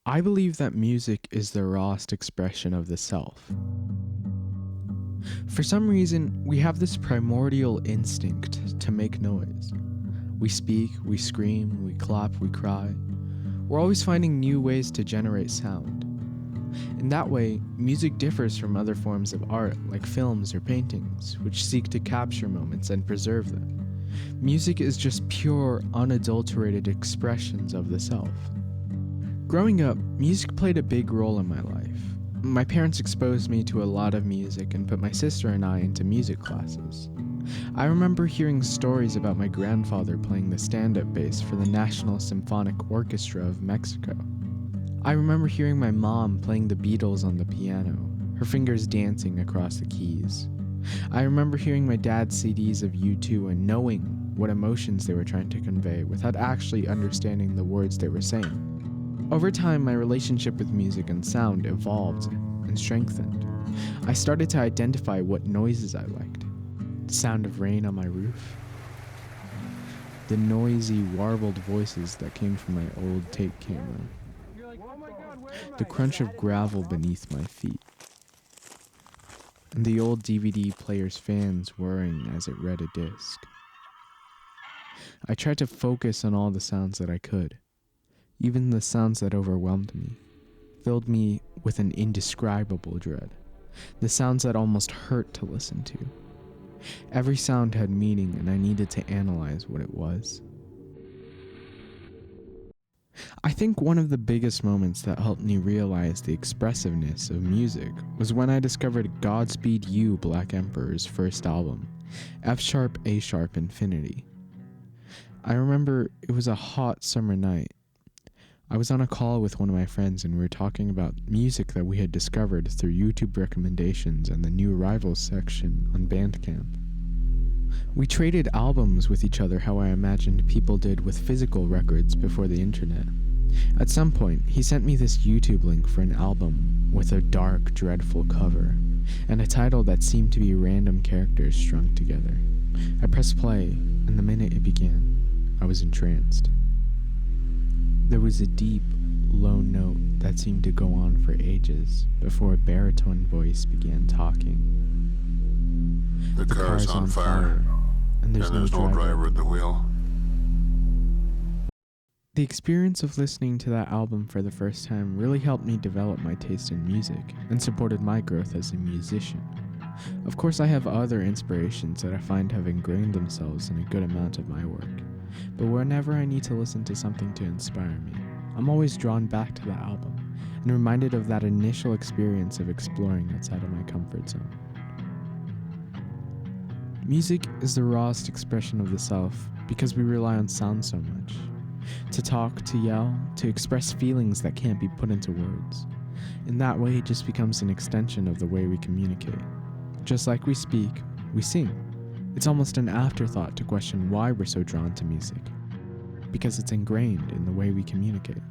I believe that music is the rawest expression of the self. For some reason, we have this primordial instinct to make noise. We speak, we scream, we clap, we cry. We're always finding new ways to generate sound. In that way, music differs from other forms of art like films or paintings, which seek to capture moments and preserve them. Music is just pure, unadulterated expressions of the self. Growing up, music played a big role in my life. My parents exposed me to a lot of music and put my sister and I into music classes. I remember hearing stories about my grandfather playing the stand-up bass for the National Symphonic Orchestra of Mexico. I remember hearing my mom playing the Beatles on the piano, her fingers dancing across the keys. I remember hearing my dad's CDs of U2 and knowing what emotions they were trying to convey without actually understanding the words they were saying. Over time, my relationship with music and sound evolved and strengthened. I started to identify what noises I liked. The sound of rain on my roof. The noisy, warbled voices that came from my old tape camera. The crunch of gravel beneath my feet. And the old DVD player's fans whirring as it read a disc. I tried to focus on all the sounds that I could. Even the sounds that overwhelmed me, filled me with an indescribable dread. The sounds that almost hurt to listen to. Every sound had meaning and I needed to analyze what it was. I think one of the biggest moments that helped me realize the expressiveness of music was when I discovered Godspeed You! Black Emperor's first album, F-sharp, A-sharp, Infinity. I remember it was a hot summer night. I was on a call with one of my friends and we were talking about music that we had discovered through YouTube recommendations and the new arrivals section on Bandcamp. We traded albums with each other how I imagined people did with physical records before the internet. At some point, he sent me this YouTube link for an album with a dark, dreadful cover and a title that seemed to be random characters strung together. I pressed play, and the minute it began, I was entranced. There was a deep, low note that seemed to go on for ages before a baritone voice began talking. The car's on fire, and there's no driver at the wheel. The experience of listening to that album for the first time really helped me develop my taste in music and supported my growth as a musician. Of course, I have other inspirations that I find have ingrained themselves in a good amount of my work. But whenever I need to listen to something to inspire me, I'm always drawn back to that album and reminded of that initial experience of exploring outside of my comfort zone. Music is the rawest expression of the self because we rely on sound so much. To talk, to yell, to express feelings that can't be put into words. In that way, it just becomes an extension of the way we communicate. Just like we speak, we sing. It's almost an afterthought to question why we're so drawn to music, because it's ingrained in the way we communicate.